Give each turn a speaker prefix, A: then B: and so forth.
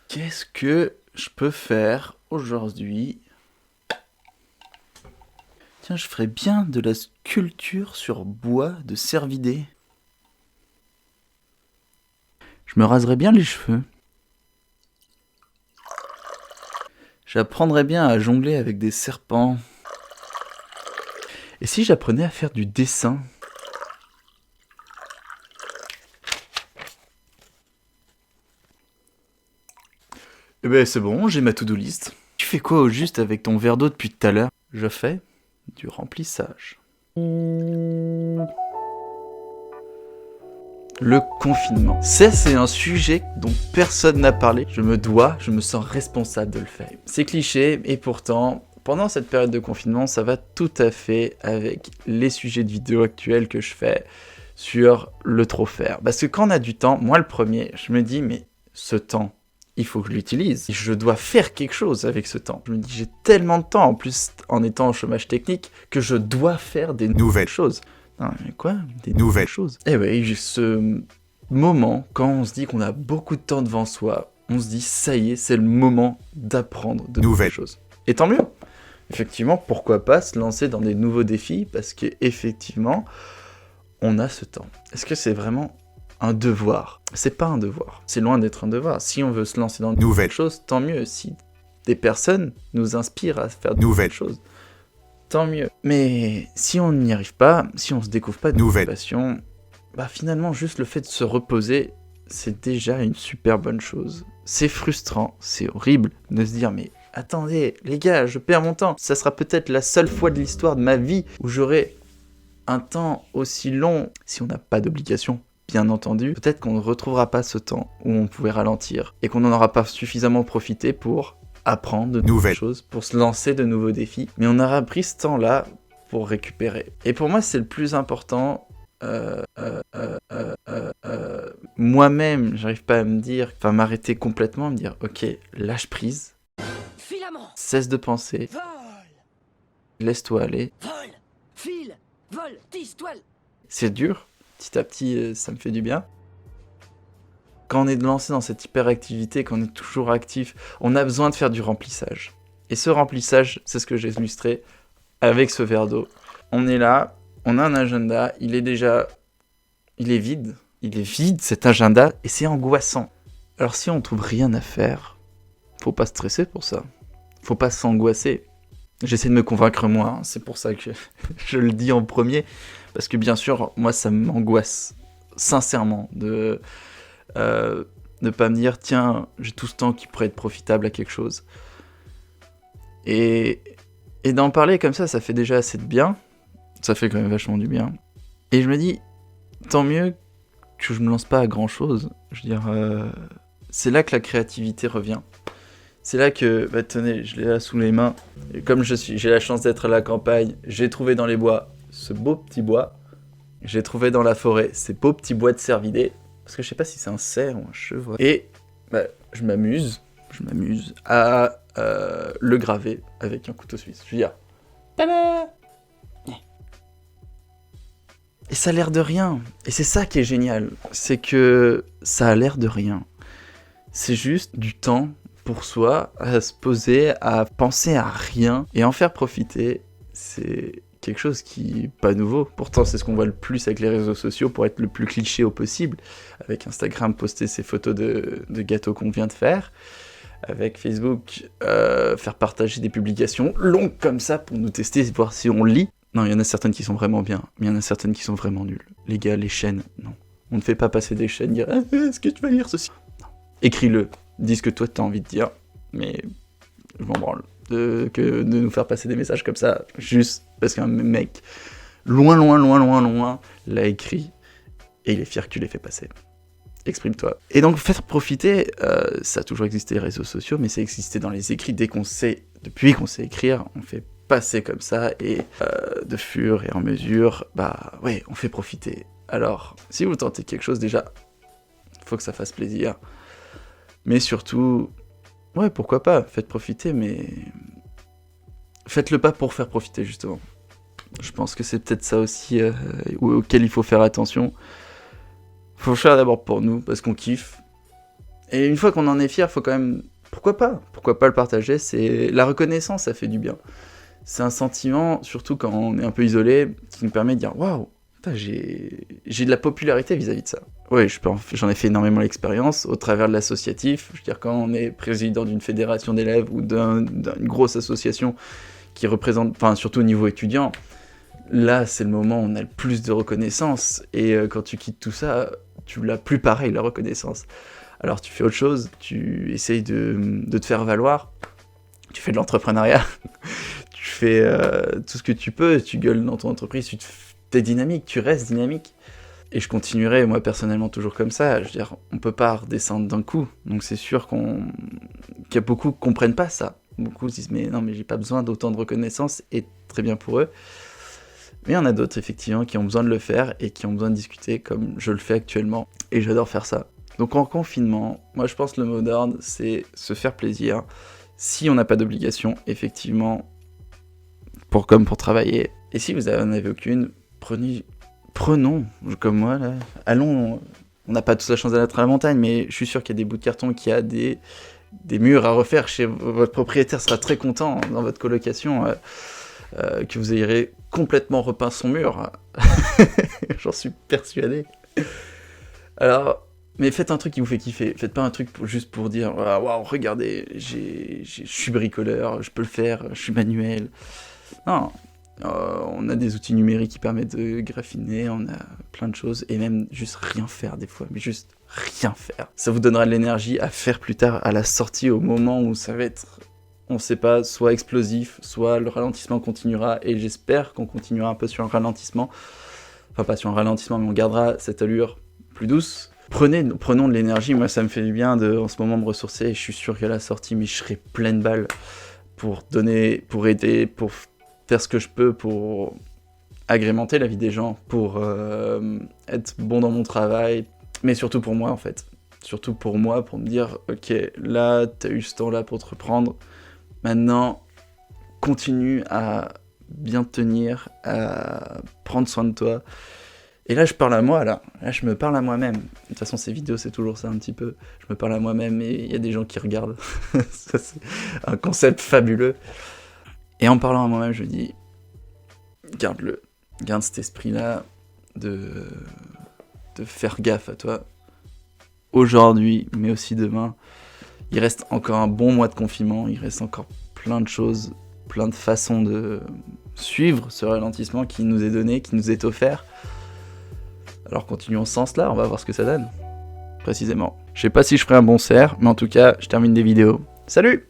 A: Qu'est-ce que je peux faire aujourd'hui? Tiens, je ferais bien de la sculpture sur bois de cervidés. Je me raserais bien les cheveux. J'apprendrais bien à jongler avec des serpents. Et si j'apprenais à faire du dessin? Eh ben c'est bon, j'ai ma to-do list. Tu fais quoi au juste avec ton verre d'eau depuis tout à l'heure? Je fais du remplissage. Le confinement. Ça, c'est un sujet dont personne n'a parlé. Je me sens responsable de le faire. C'est cliché, et pourtant, pendant cette période de confinement, ça va tout à fait avec les sujets de vidéos actuels que je fais sur le trop faire. Parce que quand on a du temps, moi le premier, je me dis, mais ce temps, il faut que je l'utilise. Je dois faire quelque chose avec ce temps. Je me dis, j'ai tellement de temps, en plus en étant au chômage technique, que je dois faire des nouvelles choses. Non, mais quoi? Des nouvelles choses. Eh oui, j'ai ce moment, quand on se dit qu'on a beaucoup de temps devant soi, on se dit, ça y est, c'est le moment d'apprendre de nouvelles choses. Et tant mieux. Effectivement, pourquoi pas se lancer dans des nouveaux défis, parce que effectivement, on a ce temps. Est-ce que c'est vraiment un devoir? C'est pas un devoir. C'est loin d'être un devoir. Si on veut se lancer dans de nouvelles choses, tant mieux. Si des personnes nous inspirent à faire de nouvelles choses, tant mieux. Mais si on n'y arrive pas, si on se découvre pas de nouvelles passions, bah finalement juste le fait de se reposer, c'est déjà une super bonne chose. C'est frustrant, c'est horrible de se dire mais attendez les gars, je perds mon temps. Ça sera peut-être la seule fois de l'histoire de ma vie où j'aurai un temps aussi long. Si on n'a pas d'obligation, bien entendu, peut-être qu'on ne retrouvera pas ce temps où on pouvait ralentir et qu'on n'en aura pas suffisamment profité pour apprendre de nouvelles choses, pour se lancer de nouveaux défis. Mais on aura pris ce temps-là pour récupérer. Et pour moi, c'est le plus important. Moi-même, j'arrive pas à me dire, enfin m'arrêter complètement, à me dire, ok, lâche prise,
B: Filament,
A: cesse de penser,
B: vol,
A: laisse-toi aller.
B: vol, fil, vol, tisse, toile.
A: C'est dur, petit à petit, ça me fait du bien. Quand on est lancé dans cette hyperactivité, quand on est toujours actif, on a besoin de faire du remplissage. Et ce remplissage, c'est ce que j'ai illustré avec ce verre d'eau. On est là, on a un agenda, il est vide. Il est vide cet agenda et c'est angoissant. Alors si on trouve rien à faire, faut pas stresser pour ça. Faut pas s'angoisser. J'essaie de me convaincre moi, hein. C'est pour ça que je le dis en premier. Parce que bien sûr, moi ça m'angoisse sincèrement de pas me dire tiens, j'ai tout ce temps qui pourrait être profitable à quelque chose. Et d'en parler comme ça fait déjà assez de bien. Ça fait quand même vachement du bien. Et je me dis, tant mieux que je me lance pas à grand chose. Je veux dire, c'est là que la créativité revient. C'est là que, bah tenez, je l'ai là sous les mains. Et comme j'ai la chance d'être à la campagne, j'ai trouvé dans les bois ce beau petit bois. J'ai trouvé dans la forêt ces beaux petits bois de cervidés. Parce que je sais pas si c'est un cerf ou un chevreau. Et bah, je m'amuse à le graver avec un couteau suisse. Je veux dire, tada! Et ça a l'air de rien. Et c'est ça qui est génial. C'est que ça a l'air de rien. C'est juste du temps pour soi à se poser, à penser à rien et en faire profiter. C'est quelque chose qui est pas nouveau. Pourtant, c'est ce qu'on voit le plus avec les réseaux sociaux pour être le plus cliché au possible. Avec Instagram, poster ses photos de gâteaux qu'on vient de faire. Avec Facebook, faire partager des publications longues comme ça pour nous tester, voir si on lit. Non, il y en a certaines qui sont vraiment bien, mais il y en a certaines qui sont vraiment nulles. Les gars, les chaînes, non. On ne fait pas passer des chaînes, dire ah, est-ce que tu vas lire ceci? Non. Écris-le, dis ce que toi t'as envie de dire, mais je m'en branle de nous faire passer des messages comme ça, juste parce qu'un mec loin l'a écrit et il est fier que tu l'aies fait passer. Exprime-toi. Et donc, faire profiter, ça a toujours existé les réseaux sociaux, mais ça existait dans les écrits. Depuis qu'on sait écrire, on fait passer comme ça, et de fur et en mesure, bah ouais, on fait profiter. Alors, si vous tentez quelque chose, déjà, faut que ça fasse plaisir. Mais surtout, ouais, pourquoi pas, faites profiter, mais faites-le pas pour faire profiter, justement. Je pense que c'est peut-être ça aussi auquel il faut faire attention. Faut le faire d'abord pour nous, parce qu'on kiffe. Et une fois qu'on en est fier, faut quand même... Pourquoi pas le partager, c'est... La reconnaissance, ça fait du bien. C'est un sentiment, surtout quand on est un peu isolé, qui nous permet de dire « Waouh, j'ai de la popularité vis-à-vis de ça ». Oui, j'en ai fait énormément l'expérience au travers de l'associatif. Je veux dire, quand on est président d'une fédération d'élèves ou d'une grosse association qui représente, enfin surtout au niveau étudiant, là c'est le moment où on a le plus de reconnaissance. Et quand tu quittes tout ça, tu l'as plus pareil, la reconnaissance. Alors tu fais autre chose, tu essayes de te faire valoir, tu fais de l'entrepreneuriat, tu fais tout ce que tu peux, tu gueules dans ton entreprise, t'es dynamique, tu restes dynamique. Et je continuerai, moi, personnellement, toujours comme ça. Je veux dire, on peut pas redescendre d'un coup. Donc c'est sûr qu'il y a beaucoup qui comprennent pas ça. Beaucoup se disent, mais non, mais j'ai pas besoin d'autant de reconnaissance, et très bien pour eux. Mais il y en a d'autres, effectivement, qui ont besoin de le faire et qui ont besoin de discuter, comme je le fais actuellement. Et j'adore faire ça. Donc en confinement, moi, je pense que le mot d'ordre, c'est se faire plaisir. Si on n'a pas d'obligation, effectivement, comme pour travailler. Et si vous n'en avez aucune, prenons, comme moi, là, allons, on n'a pas tous la chance d'être à la montagne, mais je suis sûr qu'il y a des bouts de carton, qu'il y a des murs à refaire chez votre propriétaire, sera très content dans votre colocation, que vous ayez complètement repeint son mur. J'en suis persuadé. Alors, mais faites un truc qui vous fait kiffer, faites pas un truc juste pour dire « Waouh, regardez, je suis bricoleur, je peux le faire, je suis manuel ». Non. On a des outils numériques qui permettent de graffiner, on a plein de choses, et même juste rien faire des fois, mais juste rien faire. Ça vous donnera de l'énergie à faire plus tard, à la sortie, au moment où ça va être, on sait pas, soit explosif, soit le ralentissement continuera, et j'espère qu'on continuera un peu sur un ralentissement, enfin pas sur un ralentissement, mais on gardera cette allure plus douce. Prenons de l'énergie, moi ça me fait du bien de, en ce moment, me ressourcer, et je suis sûr qu'à la sortie, mais je serai pleine balle pour donner, pour aider, pour faire ce que je peux pour agrémenter la vie des gens, pour être bon dans mon travail, mais surtout pour moi en fait. Surtout pour moi, pour me dire, ok, là, t'as eu ce temps-là pour te reprendre, maintenant, continue à bien te tenir, à prendre soin de toi. Et là, je parle à moi, là je me parle à moi-même. De toute façon, ces vidéos, c'est toujours ça un petit peu. Je me parle à moi-même et il y a des gens qui regardent. Ça, c'est un concept fabuleux. Et en parlant à moi-même, je dis, garde-le, garde cet esprit-là de faire gaffe à toi. Aujourd'hui, mais aussi demain, il reste encore un bon mois de confinement, il reste encore plein de choses, plein de façons de suivre ce ralentissement qui nous est donné, qui nous est offert. Alors continuons ce sens-là, on va voir ce que ça donne, précisément. Je sais pas si je ferai un bon cerf, mais en tout cas, je termine des vidéos. Salut!